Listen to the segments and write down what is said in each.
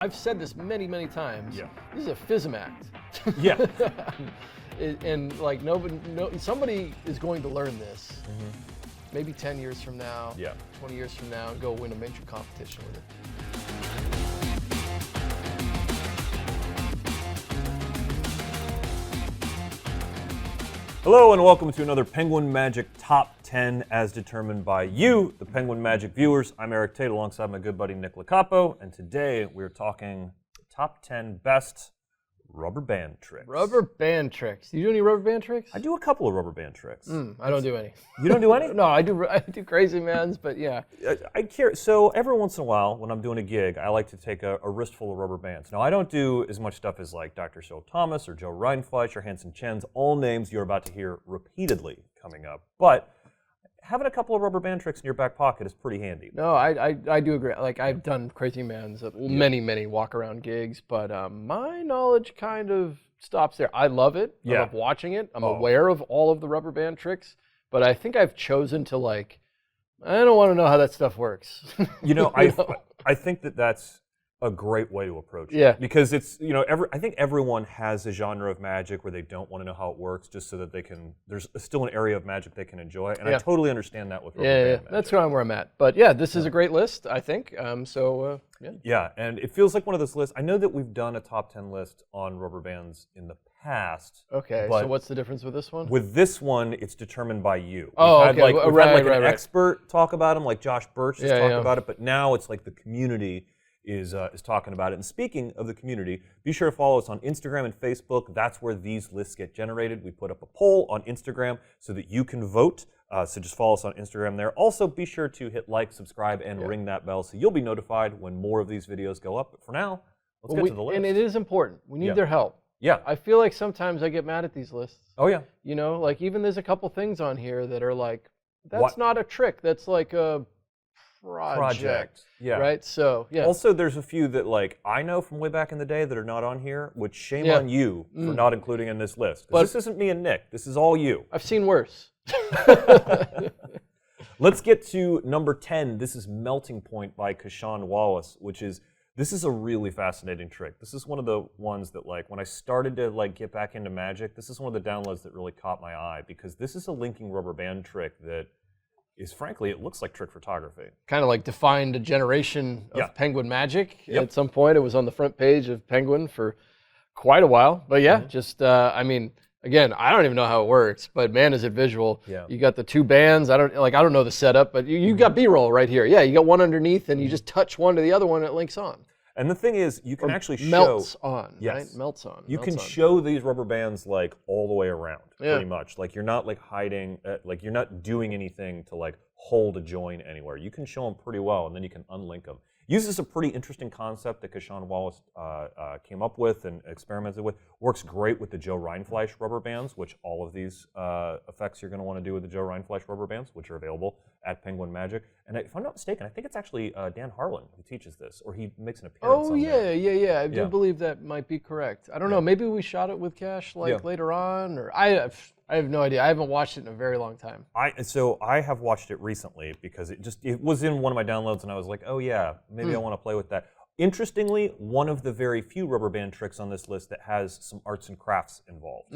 I've said this many, many times. Yeah. This is a FISM act. Yeah. And like somebody is going to learn this. Maybe 10 years from now, 20 years from now, and go win a major competition with it. Hello and welcome to another Penguin Magic Top 10 as determined by you, the Penguin Magic viewers. I'm Eric Tate alongside my good buddy Nick Licapo, and today we're talking top 10 best rubber band tricks. Rubber band tricks. Do you do any rubber band tricks? I do a couple of rubber band tricks. I don't do any. You don't do any? No, I do crazy mans, but yeah. I care. So every once in a while, when I'm doing a gig, I like to take a wristful of rubber bands. Now, I don't do as much stuff as like Dr. Phil Thomas or Joe Rindfleisch or Hanson Chien's, all names you're about to hear repeatedly coming up. But having a couple of rubber band tricks in your back pocket is pretty handy. No, I do agree. Like, I've done crazy mans at many walk-around gigs, but my knowledge kind of stops there. I love it. I love watching it. I'm aware of all of the rubber band tricks, but I think I've chosen to, like, I don't want to know how that stuff works. I think that's a great way to approach it. Yeah. Because it's, I think everyone has a genre of magic where they don't want to know how it works just so that there's still an area of magic they can enjoy. And I totally understand that with rubber band magic. That's where I'm at. But yeah, this is a great list, I think. Yeah, and it feels like one of those lists. I know that we've done a top 10 list on rubber bands in the past. Okay, so what's the difference with this one? With this one, it's determined by you. Oh, we've had, okay. We've had an expert talk about them, like Josh Birch has talked about it, but now it's like the community is talking about it. And speaking of the community, be sure to follow us on Instagram and Facebook. That's where these lists get generated. We put up a poll on Instagram so that you can vote. So just follow us on Instagram there. Also, be sure to hit like, subscribe, and ring that bell so you'll be notified when more of these videos go up. But for now, let's get to the list. And it is important. We need their help. Yeah. I feel like sometimes I get mad at these lists. Oh, yeah. Like even there's a couple things on here that are like, that's not a trick. That's like a project. Yeah. Right? So, yeah. Also, there's a few that like I know from way back in the day that are not on here, which shame on you for not including in this list. But this isn't me and Nick. This is all you. I've seen worse. Let's get to number 10. This is Melting Point by Cashaan Wallace, this is a really fascinating trick. This is one of the ones that, like, when I started to like get back into magic, this is one of the downloads that really caught my eye because this is a linking rubber band trick that is, frankly, it looks like trick photography. Kind of like defined a generation of Penguin magic. At some point, it was on the front page of Penguin for quite a while. But again, I don't even know how it works, but man, is it visual. Yeah. You got the two bands. I don't know the setup, but you got B-roll right here. Yeah, you got one underneath, and you just touch one to the other one, and it links on. And the thing is, you can actually show... Melts on, right? Melts on. You can show these rubber bands, like, all the way around, pretty much. Like, you're not, like, hiding... you're not doing anything to, like, hold a join anywhere. You can show them pretty well, and then you can unlink them. Uses a pretty interesting concept that Cashaan Wallace came up with and experimented with. Works great with the Joe Rindfleisch rubber bands, which all of these effects you're going to want to do with the Joe Rindfleisch rubber bands, which are available at Penguin Magic. And if I'm not mistaken, I think it's actually Dan Harlan who teaches this, or he makes an appearance on there. I do believe that might be correct. I don't know. Maybe we shot it with Cash later on, or I have no idea. I haven't watched it in a very long time. So I have watched it recently because it was in one of my downloads and I was like, oh yeah, maybe I want to play with that. Interestingly, one of the very few rubber band tricks on this list that has some arts and crafts involved.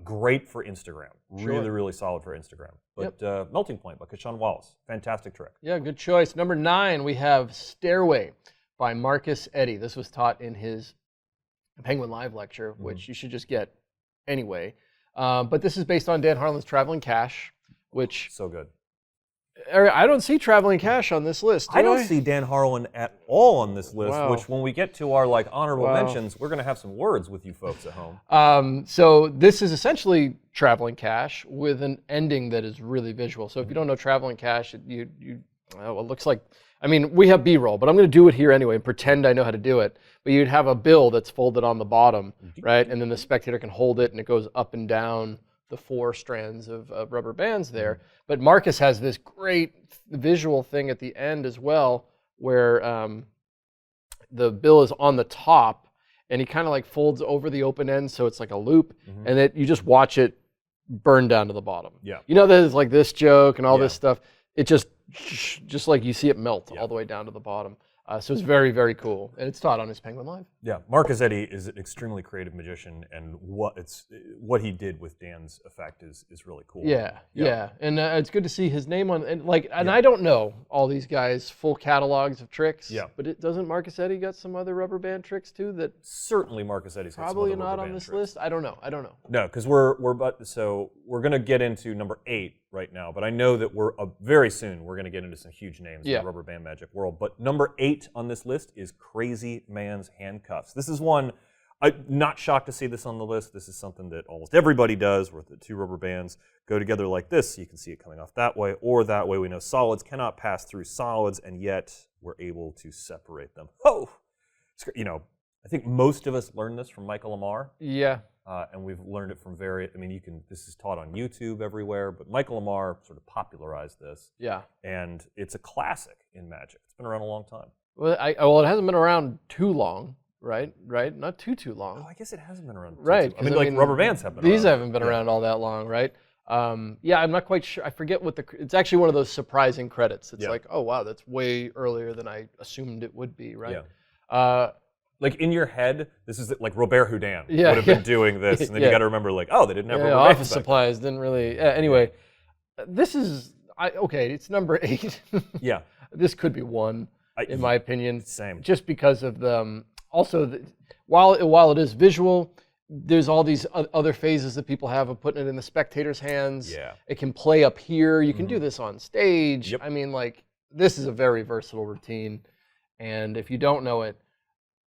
Great for Instagram. Really, really solid for Instagram. But Melting Point by Cashaan Wallace. Fantastic trick. Yeah, good choice. Number 9, we have Stairway by Marcus Eddy. This was taught in his Penguin Live lecture, which you should just get anyway. But this is based on Dan Harlan's Traveling Cash, which... So good. I don't see Traveling Cash on this list, do I? don't see Dan Harlan at all on this list, which when we get to our honorable mentions, we're going to have some words with you folks at home. So this is essentially Traveling Cash with an ending that is really visual. So if you don't know Traveling Cash, it looks like... we have B-roll, but I'm going to do it here anyway and pretend I know how to do it. But you'd have a bill that's folded on the bottom, right? And then the spectator can hold it, and it goes up and down the 4 strands of rubber bands there. But Marcus has this great visual thing at the end as well, where the bill is on the top, and he kind of like folds over the open end, so it's like a loop, and then you just watch it burn down to the bottom. Yeah. There's like this joke and all this stuff. It just like you see it melt all the way down to the bottom. So it's very, very cool. And it's taught on his Penguin Live. Yeah, Mark Gazzetti is an extremely creative magician, and what he did with Dan's effect is really cool. Yeah. And it's good to see his name on, and I don't know all these guys' full catalogs of tricks. Yeah. But doesn't Mark Gazzetti got some other rubber band tricks too that Certainly Mark Gazzetti's got probably some other not rubber on band this tricks. list? I don't know. No, because we're gonna get into number 8 right now, but I know that very soon we're gonna get into some huge names in the rubber band magic world. But number 8 on this list is Crazy Man's Handcuffs. This is one I'm not shocked to see this on the list. This is something that almost everybody does, where the two rubber bands go together like this. So you can see it coming off that way or that way. We know solids cannot pass through solids, and yet we're able to separate them. Oh, I think most of us learned this from Michael Ammar. Yeah. And we've learned it from this is taught on YouTube everywhere, but Michael Ammar sort of popularized this. Yeah. And it's a classic in magic. It's been around a long time. Well, it hasn't been around too long, right? Not too long. Oh, I guess it hasn't been around. Right. Rubber bands have been around. These haven't been around all that long, right? I'm not quite sure. I forget it's actually one of those surprising credits. It's like, oh, wow, that's way earlier than I assumed it would be, right? Yeah. Like in your head, this is like Robert Houdin would have been doing this, and then you got to remember, like, oh, they didn't have rubber bands. Office supplies didn't really. Anyway, this is okay. It's number 8. Yeah, this could be 1 in my opinion. Same. Just because of the while it is visual, there's all these other phases that people have of putting it in the spectator's hands. Yeah. It can play up here. You can do this on stage. Yep. I mean, this is a very versatile routine, and if you don't know it.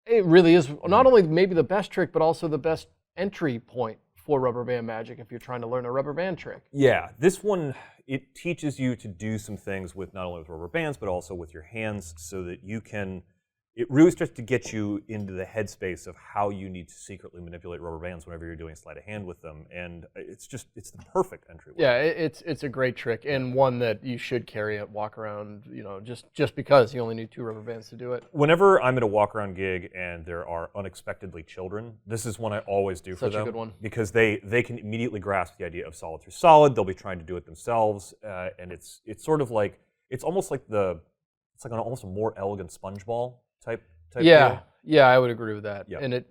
It really is not only maybe the best trick, but also the best entry point for rubber band magic if you're trying to learn a rubber band trick. Yeah, this one, it teaches you to do some things with not only with rubber bands, but also with your hands so that you can, it really starts to get you into the headspace of how you need to secretly manipulate rubber bands whenever you're doing sleight of hand with them. And it's the perfect entryway. Yeah, it's a great trick and one that you should carry it, walk around, just because you only need 2 rubber bands to do it. Whenever I'm at a walk around gig and there are unexpectedly children, this is one I always do for them. Such a good one. Because they can immediately grasp the idea of solid through solid. They'll be trying to do it themselves. And it's sort of like, it's almost like almost a more elegant sponge ball type deal. Yeah, I would agree with that. Yeah. And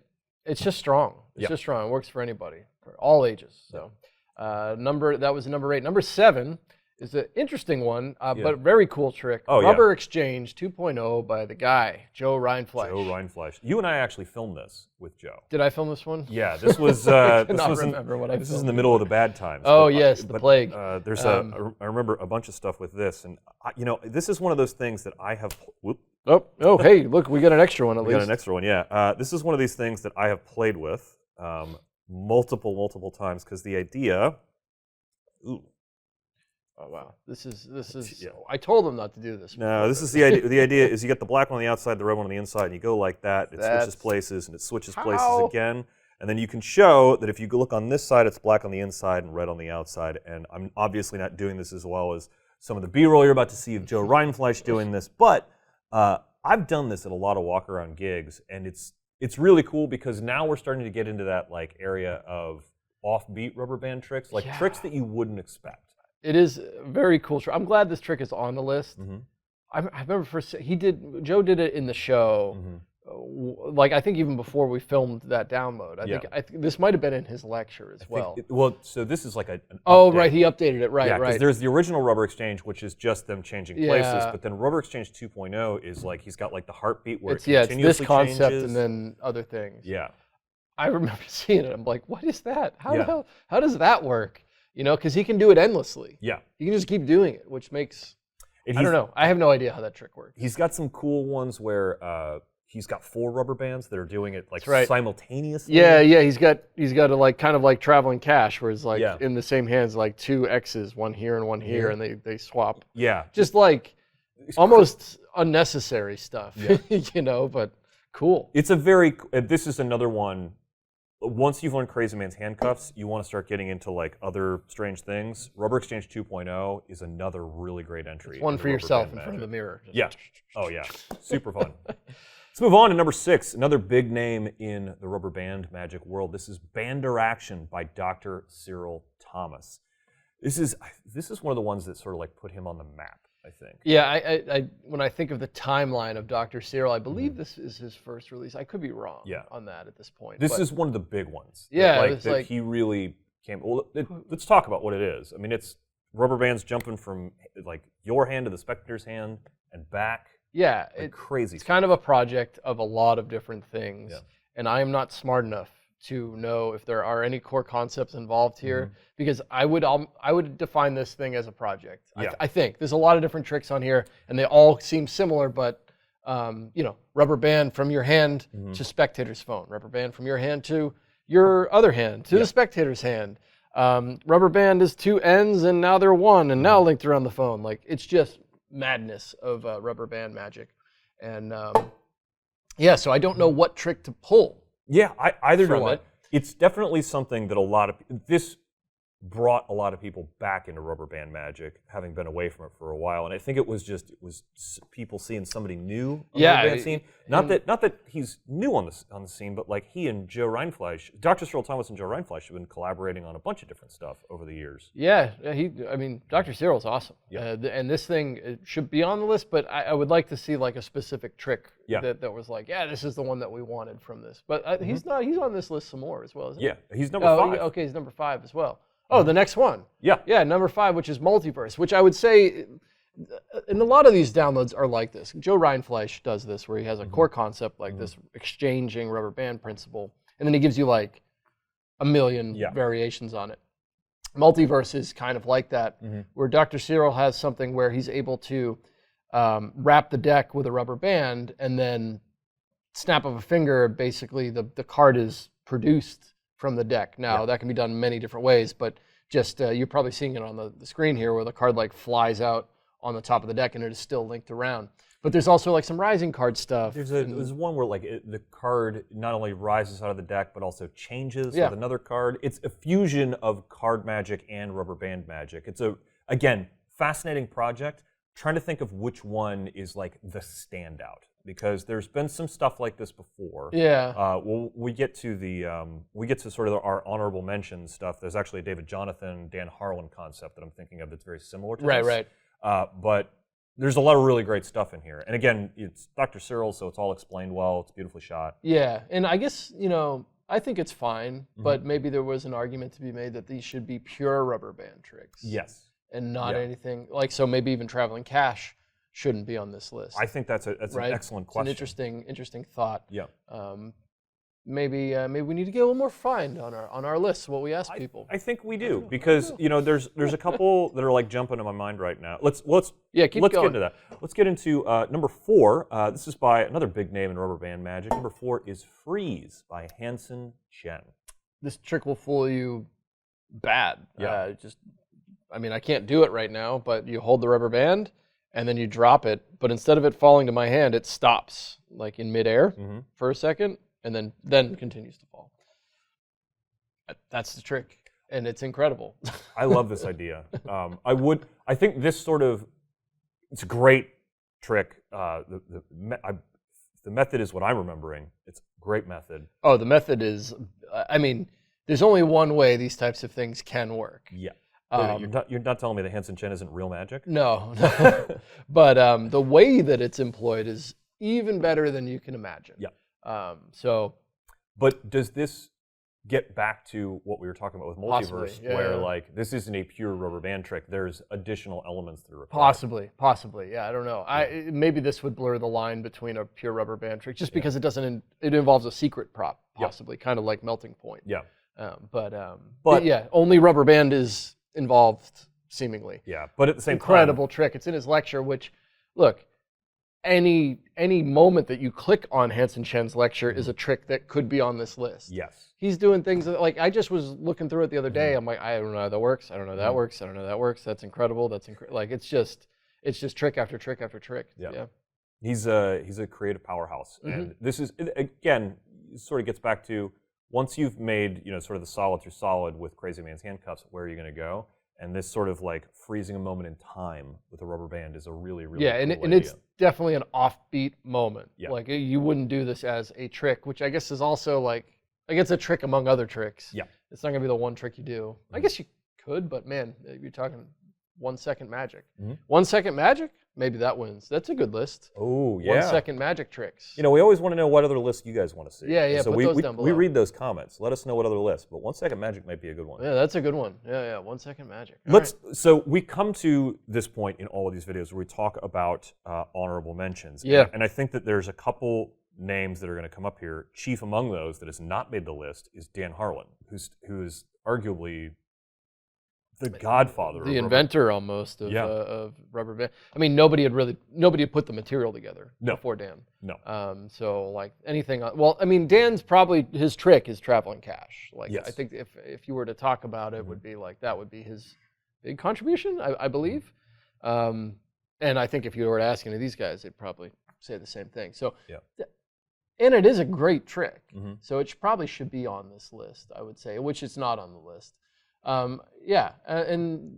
it's just strong. It's just strong. It works for anybody, for all ages. So that was number 8. Number 7 is an interesting one, but very cool trick. Oh, Rubber Exchange 2.0 by the guy, Joe Rindfleisch. Joe Rindfleisch. You and I actually filmed this with Joe. Did I film this one? Yeah, this was remember what I this is in the middle of the bad times. Oh, yes, the plague. There's I remember a bunch of stuff with this, and this is one of those things that I have. Oh, hey, look, we got an extra one at least. We got an extra one, yeah. This is one of these things that I have played with multiple times because the idea. Ooh. Oh wow! This is. Yeah. I told him not to do this. No, this is the idea. The idea is you get the black one on the outside, the red one on the inside, and you go like that. It switches places, and it switches places again. And then you can show that if you look on this side, it's black on the inside and red on the outside. And I'm obviously not doing this as well as some of the B-roll you're about to see of Joe Rindfleisch doing this, but I've done this at a lot of walk-around gigs, and it's really cool because now we're starting to get into that area of offbeat rubber band tricks, tricks that you wouldn't expect. It is a very cool trick. I'm glad this trick is on the list. Mm-hmm. I remember Joe did it in the show. Mm-hmm. I think even before we filmed that download. I think this might have been in his lecture as well. So this is like an update. Right, he updated it, right. Because there's the original Rubber Exchange, which is just them changing places, but then Rubber Exchange 2.0 is he's got the heartbeat where it continuously it's this concept changes. And then other things. Yeah. I remember seeing it. I'm like, what is that? How does that work? Because he can do it endlessly. Yeah. He can just keep doing it, which makes, I don't know. I have no idea how that trick works. He's got some cool ones where he's got 4 rubber bands that are doing it simultaneously. Yeah. He's got a kind of like traveling cash, where it's in the same hands, 2 X's, one here and one here, and they swap. Yeah. Just almost unnecessary stuff, but cool. It's this is another one. Once you've learned Crazy Man's Handcuffs, you want to start getting into other strange things. Rubber Exchange 2.0 is another really great entry. It's one for yourself in front of the mirror. Yeah. Oh yeah. Super fun. Let's move on to number 6, another big name in the rubber band magic world. This is BANDERACTION by Dr. Cyril Thomas. This is one of the ones that sort of put him on the map. I think. Yeah, I when I think of the timeline of Dr. Cyril, I believe this is his first release. I could be wrong on that at this point. This is one of the big ones. Yeah, that he really came. Well, let's talk about what it is. I mean, it's rubber bands jumping from like your hand to the spectator's hand and back. Yeah, crazy. It's kind of a project of a lot of different things, and I am not smart enough to know if there are any core concepts involved here, because I would define this thing as a project. I think there's a lot of different tricks on here, and they all seem similar, but you know, rubber band from your hand to spectator's phone, rubber band from your hand to your other hand to the spectator's hand. Rubber band is two ends, and now they're one, and now linked around the phone. Like, it's just madness of rubber band magic, and yeah, so I don't know what trick to pull. Yeah, either do I. it. It's definitely something that this brought a lot of people back into rubber band magic, having been away from it for a while. And I think it was people seeing somebody new on the rubber band scene. Not that he's new on the scene, but like he and Joe Rindfleisch, Dr. Cyril Thomas and Joe Rindfleisch have been collaborating on a bunch of different stuff over the years. Yeah, I mean, Dr. Cyril's awesome. Yeah. And this thing should be on the list, but I would like to see like a specific trick that was like, yeah, this is the one that we wanted from this. But he's on this list some more as well, isn't he? Yeah, he's number 5. Okay, he's number 5 as well. Oh, the next one. Yeah. Yeah, number 5, which is Multiverse, which I would say, and a lot of these downloads are like this. Joe Rindfleisch does this, where he has a core concept like this exchanging rubber band principle, and then he gives you like a million variations on it. Multiverse is kind of like that, where Dr. Cyril has something where he's able to wrap the deck with a rubber band, and then snap of a finger, basically the card is produced from the deck. Now, that can be done many different ways, but just you're probably seeing it on the screen here, where the card like flies out on the top of the deck and it is still linked around. But there's also like some rising card stuff. There's one where like the card not only rises out of the deck, but also changes with another card. It's a fusion of card magic and rubber band magic. It's again, fascinating project. Trying to think of which one is like the standout, because there's been some stuff like this before. Yeah. Well, we get to sort of our honorable mention stuff. There's actually a David Jonathan, Dan Harlan concept that I'm thinking of that's very similar to this. Right. But there's a lot of really great stuff in here. And again, it's Dr. Cyril, so it's all explained well. It's beautifully shot. Yeah, and I guess, you know, I think it's fine, but maybe there was an argument to be made that these should be pure rubber band tricks. Yes. And not anything like, so maybe even Traveling Cash shouldn't be on this list. I think that's an excellent question. It's an interesting thought. Yeah. Maybe we need to get a little more refined on our list. What we ask people. I think we do, because you know there's a couple that are like jumping in my mind right now. Let's get into that. Let's get into number 4. This is by another big name in rubber band magic. Number 4 is Freeze by Hanson, Chien. This trick will fool you bad. Yeah. I mean, I can't do it right now, but you hold the rubber band and then you drop it, but instead of it falling to my hand, it stops like in midair for a second and then continues to fall. That's the trick, and it's incredible. I love this idea. I think this it's a great trick. The method is what I'm remembering. It's a great method. Oh, the method is, I mean, there's only one way these types of things can work. Yeah. You're not telling me that Hanson Chien isn't real magic? No. But the way that it's employed is even better than you can imagine. Yeah. But does this get back to what we were talking about with Multiverse, where like this isn't a pure rubber band trick? There's additional elements that are required. Possibly. Yeah, I don't know. Maybe this would blur the line between a pure rubber band trick, just because it involves a secret prop, possibly, kind of like Melting Point. Yeah. But yeah, only rubber band is involved, seemingly. Yeah, but at the same incredible trick. It's in his lecture, which, look, any moment that you click on Hanson Chien's lecture is a trick that could be on this list. Yes. He's doing things that, like, I just was looking through it the other day. I'm like, I don't know how that works. I don't know how that works. I don't know how that works. That's incredible. Like, it's just trick after trick after trick. Yeah. He's a creative powerhouse, and this is, again, sort of gets back to, once you've made, sort of the solid through solid with Crazy Man's Handcuffs, where are you going to go? And this sort of like freezing a moment in time with a rubber band is a really, really cool idea. And it's definitely an offbeat moment. Yeah. Like, you wouldn't do this as a trick, which I guess is also like it's a trick among other tricks. Yeah. It's not going to be the one trick you do. I guess you could, but man, you're talking 1 second magic. Mm-hmm. 1 second magic, maybe that wins. That's a good list. Oh, yeah. 1 second magic tricks. We always want to know what other lists you guys want to see. Yeah, so put those down below. we read those comments. Let us know what other lists. But 1 second magic might be a good one. Yeah, that's a good one. Yeah, 1 second magic. All So we come to this point in all of these videos where we talk about honorable mentions. Yeah. And I think that there's a couple names that are going to come up here. Chief among those that has not made the list is Dan Harlan, who's arguably the godfather, the inventor almost of rubber band. I mean, nobody had put the material together before Dan. No. So like anything. Well, I mean, Dan's probably his trick is traveling cash. Like yes. I think if you were to talk about it, would be like that would be his big contribution, I believe. And I think if you were to ask any of these guys, they'd probably say the same thing. So. Yeah. And it is a great trick, mm-hmm. so it probably should be on this list, I would say, which it's not on the list. And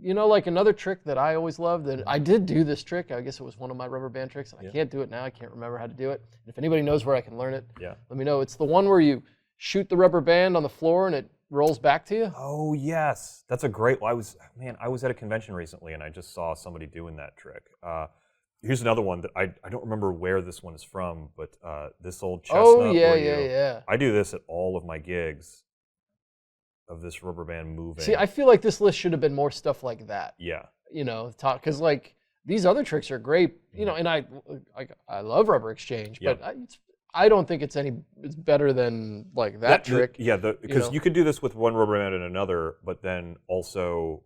like another trick that I always loved, that I did do this trick, I guess it was one of my rubber band tricks, and I can't do it now, I can't remember how to do it. And if anybody knows where I can learn it, let me know. It's the one where you shoot the rubber band on the floor and it rolls back to you. Oh, yes. That's a great one. I was at a convention recently, and I just saw somebody doing that trick. Here's another one that I don't remember where this one is from, but this old chestnut. Oh, yeah. I do this at all of my gigs, of this rubber band moving. See, I feel like this list should have been more stuff like that. Yeah. Because like these other tricks are great, and I love rubber exchange, but I don't think it's better than like that trick. Because you could do this with one rubber band and another, but then also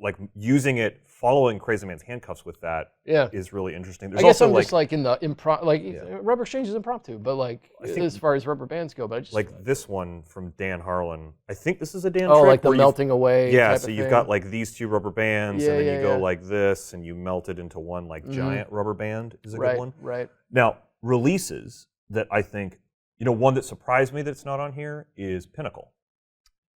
like using it, following Crazy Man's Handcuffs with that is really interesting. There's I guess also I'm just like in the rubber exchange is impromptu, but like as far as rubber bands go, but I just like this one from Dan Harlan. I think this is a Dan trick. Oh, like the melting away. Yeah, type so of you've thing. got like these two rubber bands, and then you go yeah. like this, and you melt it into one like giant rubber band. Is a good one. Right. Now releases that I think one that surprised me that it's not on here is Pinnacle.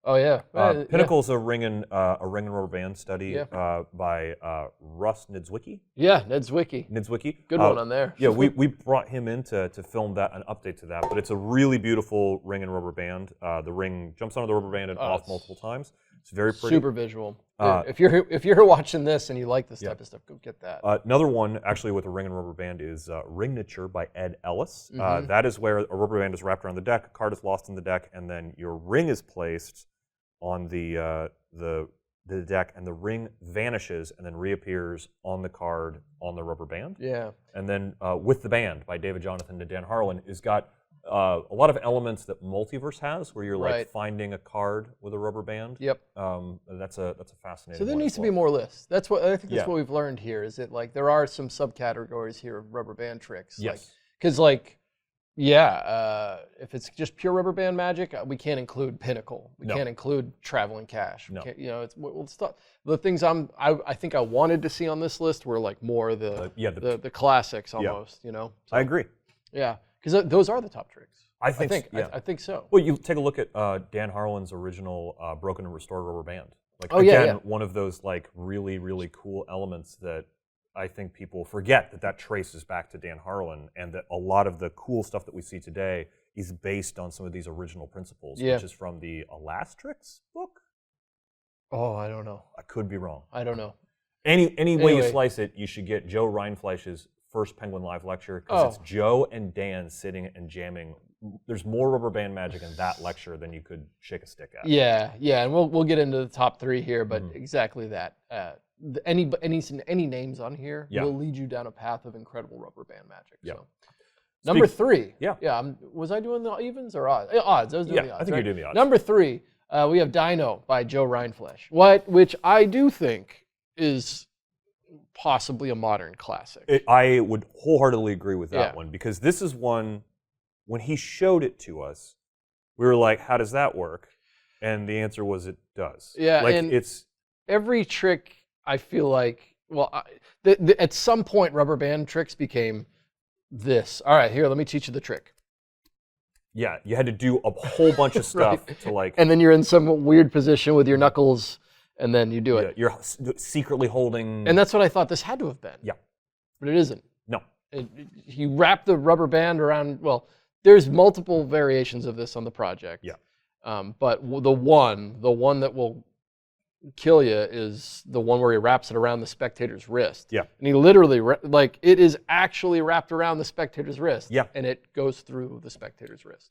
Oh yeah, Pinnacle is a ring and rubber band study by Russ Niedzwiecki. Yeah, Niedzwiecki. Good one on there. Yeah, we brought him in to film that, an update to that. But it's a really beautiful ring and rubber band. The ring jumps onto the rubber band and off multiple times. It's very pretty. Super visual. If you're watching this and you like this type of stuff, go get that. Another one actually with a ring and rubber band is Ringnature by Ed Ellis. That is where a rubber band is wrapped around the deck, a card is lost in the deck, and then your ring is placed on the deck, and the ring vanishes and then reappears on the card on the rubber band. Yeah. And then With the Band by David Jonathan and Dan Harlan has got a lot of elements that Multiverse has, where you're like finding a card with a rubber band. Yep. That's a fascinating. So there needs to be more lists. That's what I think. That's what we've learned here. Is that like there are some subcategories here of rubber band tricks. Yes. Because if it's just pure rubber band magic, we can't include Pinnacle. We can't include Traveling Cash. No. It's stuff. The things I think I wanted to see on this list were like more the classics almost. So, I agree. Yeah, because those are the top tricks. I think so. Well, you take a look at Dan Harlan's original Broken and Restored rubber band. Like one of those like really, really cool elements that I think people forget that traces back to Dan Harlan, and that a lot of the cool stuff that we see today is based on some of these original principles, which is from the Elastrix book. Oh, I don't know. I could be wrong. I don't know. Any way you slice it, you should get Joe Rindfleisch's first Penguin Live lecture, because it's Joe and Dan sitting and jamming. There's more rubber band magic in that lecture than you could shake a stick at. Yeah, and we'll get into the top three here, but exactly that. Any names on here will lead you down a path of incredible rubber band magic. Yeah. So. Number three. Yeah. Was I doing the evens or odds? Odds. I was doing the odds. I think you're doing the odds. Number three, we have DYNO by Joe Rindfleisch, which I do think is possibly a modern classic. I would wholeheartely agree with that one, because this is one, when he showed it to us, we were like, how does that work? And the answer was, it does. Yeah, like and it's every trick, I feel like, at some point, rubber band tricks became this. All right, here, let me teach you the trick. Yeah, you had to do a whole bunch of stuff to like... And then you're in some weird position with your knuckles, and then you do it. You're secretly holding... And that's what I thought this had to have been. Yeah. But it isn't. No. You wrap the rubber band around... Well, there's multiple variations of this on the project. Yeah. But the one that will kill you is the one where he wraps it around the spectator's wrist. Yeah. And he literally, like, it is actually wrapped around the spectator's wrist. Yeah. And it goes through the spectator's wrist.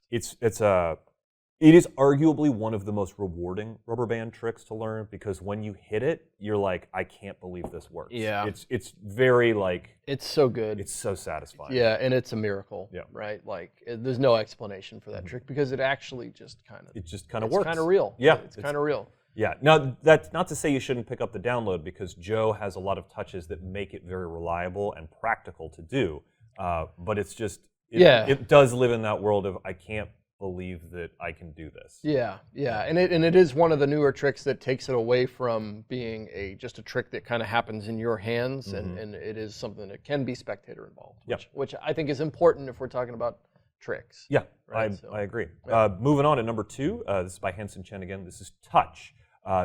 It is arguably one of the most rewarding rubber band tricks to learn, because when you hit it, you're like, I can't believe this works. Yeah. It's very like. It's so good. It's so satisfying. Yeah, and it's a miracle. Yeah. Right? Like, there's no explanation for that trick because it actually just kind of. It just kind of works. It's kind of real. Yeah. It's kind of real. Yeah. Now, that's not to say you shouldn't pick up the download, because Joe has a lot of touches that make it very reliable and practical to do. But it's just. It does live in that world of, I can't believe that I can do this. Yeah, and it is one of the newer tricks that takes it away from being just a trick that kind of happens in your hands, and it is something that can be spectator involved, which I think is important if we're talking about tricks. Yeah, right? I agree. Yeah. Moving on to number 2, this is by Hanson Chien again. This is Touch.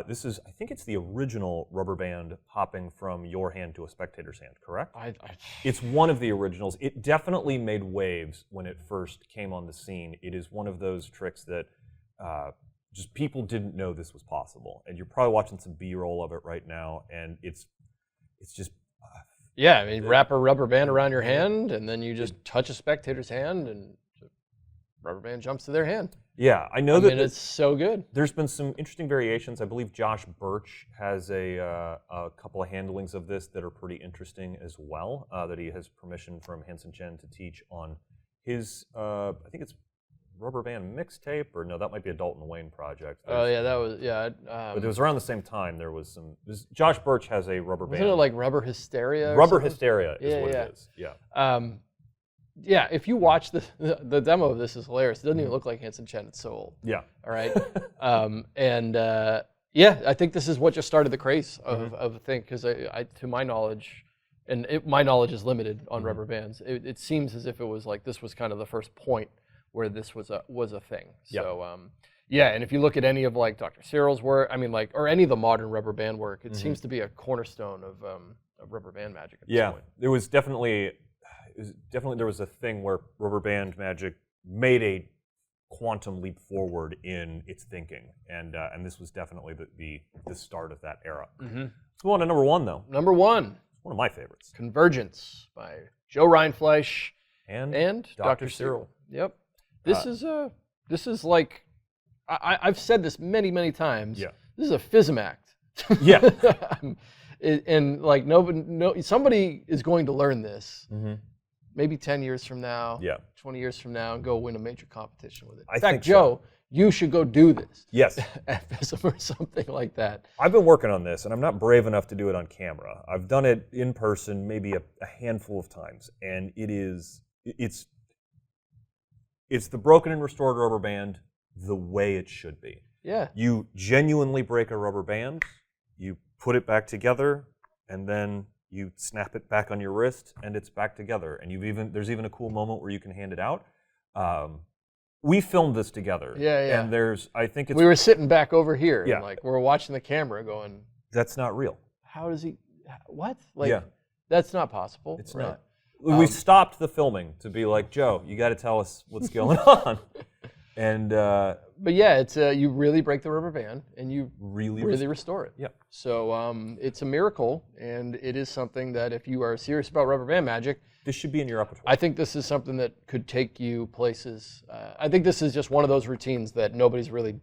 This is, I think it's the original rubber band hopping from your hand to a spectator's hand, correct? It's one of the originals. It definitely made waves when it first came on the scene. It is one of those tricks that just people didn't know this was possible. And you're probably watching some B-roll of it right now, and it's just... yeah, I mean, wrap a rubber band around your hand, and then you just touch a spectator's hand, and the rubber band jumps to their hand. Yeah, I know it's so good. There's been some interesting variations. I believe Josh Birch has a couple of handlings of this that are pretty interesting as well, that he has permission from Hanson Chien to teach on his, I think it's rubber band mixtape, or no, that might be a Dalton Wayne project. Oh, yeah, that was, yeah. But it was around the same time. There was some, Josh Birch has a rubber band. Wasn't it like Rubber Hysteria? Rubber Hysteria is what it is, yeah. Yeah, if you watch the demo of this, is hilarious. It doesn't even look like Hanson Chien. It's so old. Yeah. All right. Yeah, I think this is what just started the craze of a thing, because to my knowledge, and my knowledge is limited on rubber bands, it seems as if it was like this was kind of the first point where this was a thing. Yep. So yeah, and if you look at any of like Dr. Cyril's work, I mean, like, or any of the modern rubber band work, it seems to be a cornerstone of rubber band magic at this point. There was definitely there was a thing where rubber band magic made a quantum leap forward in its thinking, and this was definitely the start of that era. Let's go on to number 1, though. Number 1, one of my favorites, Convergence by Joe Rindfleisch and Dr. Cyril. Yep. This is like, I've said this many times. Yeah. This is a FISM act. Yeah. And like somebody is going to learn this. Maybe 10 years from now, 20 years from now, and go win a major competition with it. In fact, Joe, you should go do this. Yes. At FISM or something like that. I've been working on this, and I'm not brave enough to do it on camera. I've done it in person maybe a handful of times, and it's the broken and restored rubber band the way it should be. Yeah. You genuinely break a rubber band, you put it back together, and then you snap it back on your wrist, and it's back together. And there's even a cool moment where you can hand it out. We filmed this together. Yeah. And I think we were sitting back over here. Yeah. And like we're watching the camera, going, "That's not real. How does he? What? Like, that's not possible. It's not." We stopped the filming to be like, Joe, you got to tell us what's going on. And but yeah, it's you really break the rubber band and you really restore it. Yeah. So it's a miracle, and it is something that if you are serious about rubber band magic, this should be in your repertoire. I think this is something that could take you places. I think this is just one of those routines that nobody's really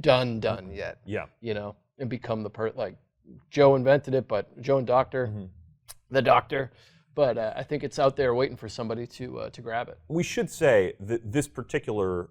done yet. Yeah. You know, and become like Joe invented it, but Joe and the doctor. But I think it's out there waiting for somebody to grab it. We should say that this particular,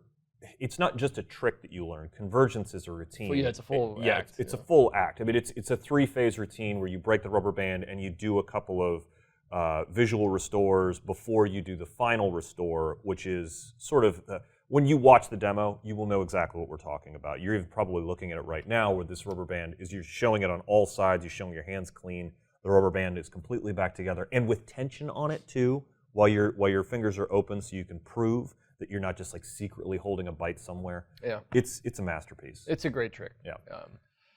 it's not just a trick that you learn. Convergence is a routine. Well, yeah, it's a full act. It's a full act. I mean, it's a 3-phase routine where you break the rubber band and you do a couple of visual restores before you do the final restore, which is sort of, when you watch the demo, you will know exactly what we're talking about. You're even probably looking at it right now where this rubber band is, you're showing it on all sides, you're showing your hands clean. The rubber band is completely back together, and with tension on it too, while your fingers are open, so you can prove that you're not just like secretly holding a bite somewhere. Yeah, it's a masterpiece. It's a great trick. Yeah.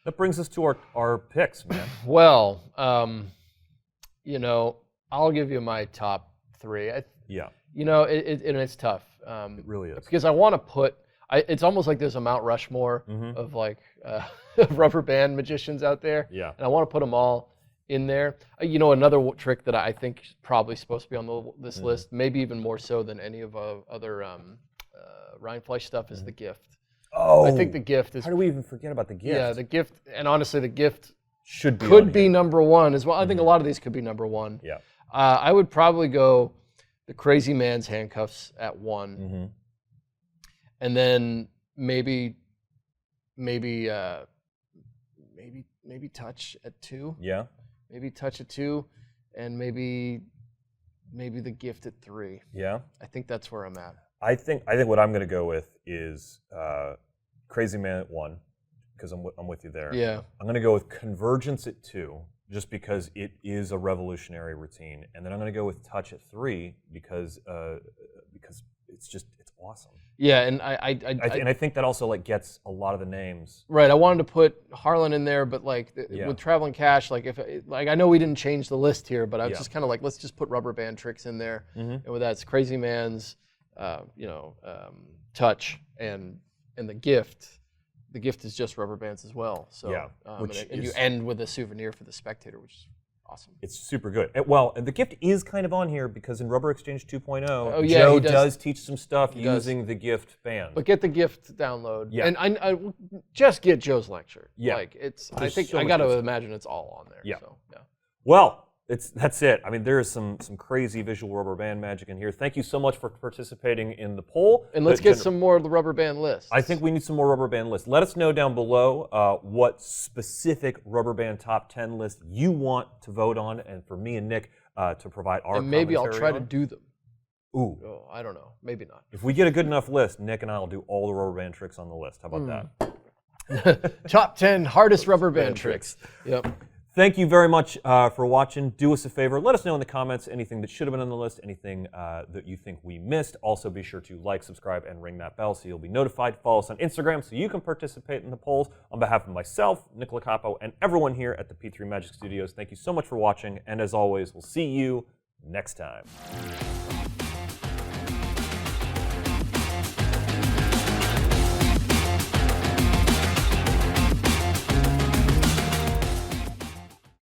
That brings us to our picks, man. Well, you know, I'll give you my top 3. Yeah. You know, and it's tough. It really is. Because I want It's almost like there's a Mount Rushmore of like rubber band magicians out there. Yeah. And I want to put them all in there. You know, another trick that I think is probably supposed to be on this list, maybe even more so than any of other Rindfleisch stuff, is the gift. Oh, I think the gift is. How do we even forget about the gift? Yeah, the gift, and honestly, the gift could be number one as well. I think a lot of these could be number one. Yeah. I would probably go the Crazy Man's Handcuffs at 1, and then maybe Touch at 2. Yeah. Maybe Touch at 2, and maybe the gift at 3. Yeah. I think that's where I'm at. I think what I'm going to go with is Crazy Man at 1, because I'm with you there. Yeah. I'm going to go with Convergence at 2, just because it is a revolutionary routine, and then I'm going to go with Touch at 3 because it's awesome. Yeah, and I think that also like gets a lot of the names. Right, I wanted to put Harlan in there, but like Yeah. with Traveling Cash, like I know we didn't change the list here, but I was Yeah. just kind of like, let's just put rubber band tricks in there, Mm-hmm. and with that, it's Crazy Man's, Touch, and the gift. The gift is just rubber bands as well. So Yeah, and you end with a souvenir for the spectator, which is awesome. It's super good. And the gift is kind of on here because in Rubber Exchange 2.0, yeah, Joe he does teach some stuff does. using the gift band. But get the gift download, Yeah. and I just get Joe's lecture. Yeah. Like I There's think so I much got to good stuff. imagine it's all on there. Yeah. So, yeah. Well, that's it. I mean, there is some crazy visual rubber band magic in here. Thank you so much for participating in the poll. And let's get some more of the rubber band lists. I think we need some more rubber band lists. Let us know down below what specific rubber band top 10 list you want to vote on, and for me and Nick to provide our and maybe I'll try commentary to do them. Ooh. Oh, I don't know. Maybe not. If we get a good enough list, Nick and I will do all the rubber band tricks on the list. How about that? Top 10 hardest rubber band tricks. Yep. Thank you very much for watching. Do us a favor. Let us know in the comments anything that should have been on the list, anything that you think we missed. Also, be sure to like, subscribe, and ring that bell so you'll be notified. Follow us on Instagram so you can participate in the polls. On behalf of myself, Nick Lacapo, and everyone here at the P3 Magic Studios, thank you so much for watching. And as always, we'll see you next time.